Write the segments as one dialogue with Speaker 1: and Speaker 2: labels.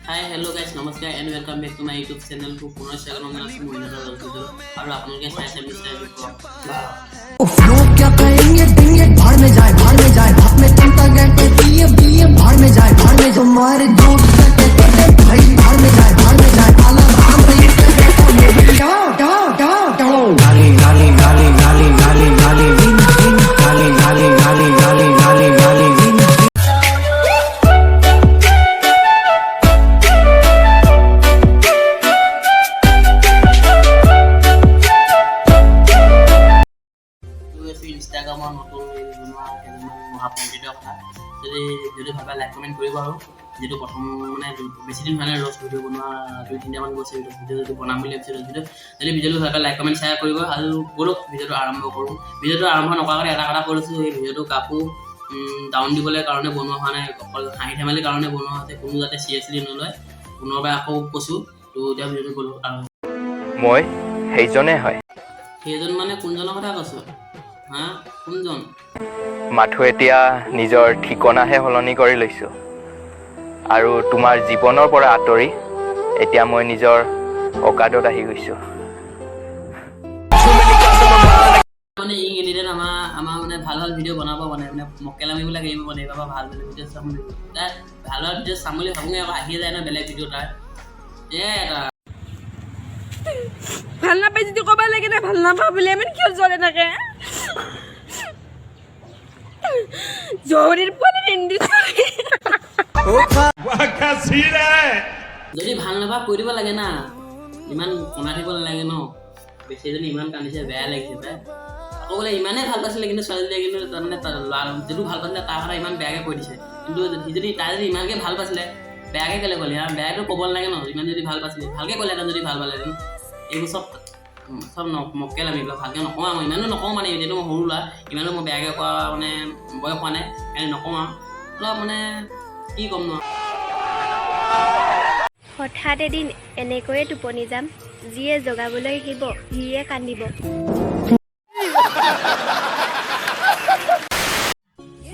Speaker 1: Hi, hello guys, namaskar and welcome back to my YouTube channel to Puno Shaganonda Sumoina और आप लोग के साथ में स्टाइल
Speaker 2: उफ लोग क्या कहेंगे देंगे भाड़ में जाए भाप में तंता कहते दिए भाड़ में जाए तुम्हारे दोस्त कहते भाई भाड़ में जाए आला राम पे गाली गाली गाली गाली गाली गाली गाली गाली गाली गाली गाली गाली
Speaker 1: ইনষ্টাগ্ৰামৰ নতুন বনোৱা মহাপণ্ডিতৰ কথা যদি ভাবা লাইক কমেণ্ট কৰিব আৰু যেটো প্ৰথম মানে বেছি দিন হোৱা নাই ৰস ভিডিঅ' বনোৱা 2-3 মান গৈছে ভিডিঅ' যদি বনাম বুলি ভাবিছিলোঁ যদি ভিডিঅ'টো ভাবা লাইক কমেণ্ট শ্বেয়াৰ কৰিব আৰু বলক ভিডিঅ'টো আৰম্ভ কৰোঁ ভিডিঅ'টো আৰম্ভ নকৰাকৈ এটা কথা কৰিছোঁ এই ভিডিঅ'টো কাকো ডাউন দিবলৈ কাৰণে বনোৱা হোৱা নাই অকল হাঁহি ধেমালিৰ কাৰণে বনোৱা হৈছে কোনো যাতে চিৰিয়াছলি নলয় পুনৰবাৰ আকৌ কৈছোঁ তো এতিয়া ভিডিঅ'টো গ'লোঁ আৰম্ভ
Speaker 3: মই সেইজনে হয়
Speaker 1: সেইজন মানে কোনজনৰ কথা কৈছোঁ হা কোনজন
Speaker 3: মাথো এতিয়া নিজৰ ঠিকনাহে সলনি কৰি লৈছো আৰু তোমাৰ জীৱনৰ পৰা আঁতৰি এতিয়া মই নিজৰ অকাদত আহি গৈছো
Speaker 1: মানে ইংলিছত আমাৰ মানে ভাল ভিডিঅ' বনাব মানে মক্কেলামিবিলাক এৰিব বনাই পাবা ভাল ভিডিঅ' চাম বুলি ভাল ভিডিঅ' চাম বুলি ভাবোঁ আকৌ আহি যায় ন বেলেগ ভিডিঅ' তাৰ এটা
Speaker 4: ভাল নাপাই যদি ক'ব লাগে না ভাল নাপা বুলি আমি কিয় জ্বলে থাকে জহরির পরে হিন্দি
Speaker 1: যদি ভাল নাপা কৈ দিব লাগে না ইমান কমাই থাকিব নালাগে ন বেছি যদি ইমান কান্দিছে বেয়া লাগিছে পাই আকৌ বোলে ইমানেই ভাল পাইছিলে কিন্তু ছোৱালীজনীয়ে কিন্তু তাৰমানে যিটো ভাল পাইছিলে তাৰ কথা ইমান বেয়াকৈ কৈ দিছে কিন্তু যদি তাই যদি ইমানকৈ ভাল পাইছিলে বেয়াকৈ কেলৈ ক'লে বেয়াটো ক'ব নালাগে ন ইমান যদি ভাল পাইছিলে ভালকৈ ক'লেহেঁতেন যদি ভাল পালেহেঁতেন এইবোৰ চব মক্কেল আমি এইবিলাক ভালকৈ নকওঁ মই ইমানো নকওঁ মানে এতিয়াতো মই সৰু ল'ৰা ইমানো মই বেয়াকৈ কোৱা মানে বয়স হোৱা নাই সেইকাৰণে নকওঁ আৰু অলপ মানে কি ক'ম ন
Speaker 5: হঠাৎ এদিন এনেকৈয়ে টোপনি যাম যিয়ে জগাবলৈ আহিব সিয়ে কান্দিব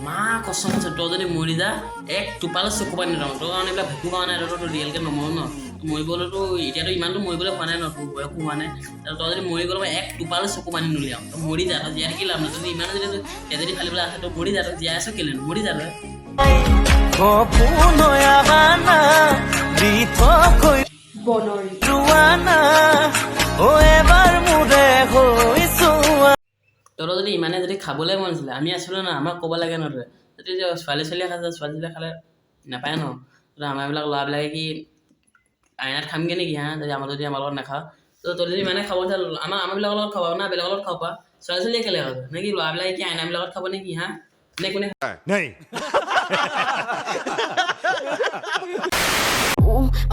Speaker 1: মা কচম আছে তই যদি মৰি যা এক টোপালে চকু পানী নৰওঁ তোৰ কাৰণে এইবিলাক ভেকু পোৱা নাই তই ৰিয়েলকৈ নমৰো ন মৰিবলৈতো এতিয়াতো ইমানটো মৰিবলৈ হোৱা নাই ন তোৰ বয়সো হোৱা নাই তই যদি মৰি গ'লে মই এক টোপালে চকু পানী নুলিয়াওঁ তই মৰি যা তই জীয়াই থাকি লাভ নাই যদি ইমান যদি তেজেদি ফালিবলৈ আছে তই মৰি যা তই জীয়াই আছ কেলৈ মৰি যা তই তই যদি ইমানে যদি খাবলৈ মন আছিলে আমি আছিলোঁ ন আমাক ক'ব লাগে ন তই যদি ছোৱালী খালে নাপায় ন আমাৰ এইবিলাক ল'ৰাবিলাকে কি আইনাত খামগৈ নেকি যদি আমাৰ লগত নাখাওঁ তই যদি ইমানে খাব আমাৰবিলাকৰ লগত খাব না বেলেগৰ লগত খাব পা ছোৱালীয়ে কেলৈ খাব নে কি ল'ৰাবিলাকে কি আইনাবিলাকত খাব নেকি নে কোনে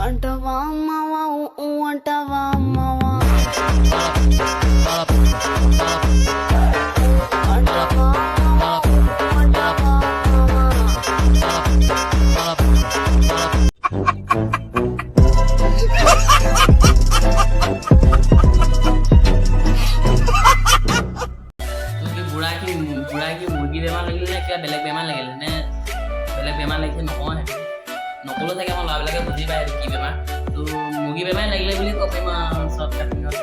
Speaker 5: అంటవా మావా అంటవా మావా
Speaker 1: বুঢ়া কি মুৰ্গী বেমাৰ লাগিলে নে কিবা বেলেগ বেমাৰ লাগিলে নে বেলেগ বেমাৰ লাগিছে নকওঁ নক'লেও থাকে আমাৰ ল'ৰাবিলাকে বুজি পায় কি বেমাৰ তো মুৰ্গী বেমাৰ লাগিলে বুলি ক'ব পাৰিম চব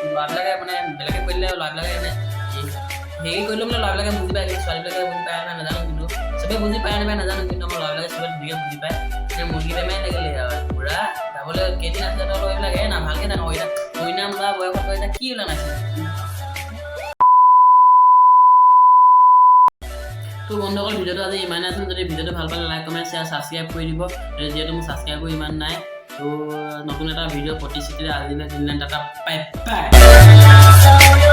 Speaker 1: ল'ৰাবিলাকে মানে বেলেগে কৈ দিলে ল'ৰাবিলাকে মানে হেৰি কৰিলেও মানে ল'ৰাবিলাকে বুজি পায় কিন্তু ছোৱালীবিলাকে বুজি পায় নাই নাজানো কিন্তু চবেই বুজি পায় নাপায় নাজানো কিন্তু আমাৰ ল'ৰাবিলাকে চবে ধুনীয়াকৈ বুজি পায় এতিয়া মুৰ্গী বেমাৰ লাগিলে বুঢ়া যাবলৈ কেইদিন আছে তই এইবিলাক না ভালকৈ থাকক এতিয়া কইনা ল'ৰা বয়সত এতিয়া কি ওলা নাছিল তো বন্ধুসকল ভিডিঅ'টো আজি ইমানে আছিল যদি ভিডিঅ'টো ভাল পালে লাইক কমেণ্ট শ্বেয়াৰ ছাবস্ক্ৰাইব কৰি দিব যিহেতু মোৰ ছাবস্ক্ৰাইবৰ ইমান নাই তো নতুন এটা ভিডিঅ' প্ৰতিশ্ৰুতিৰে আজিলৈ দিলে টাটা বাই বাই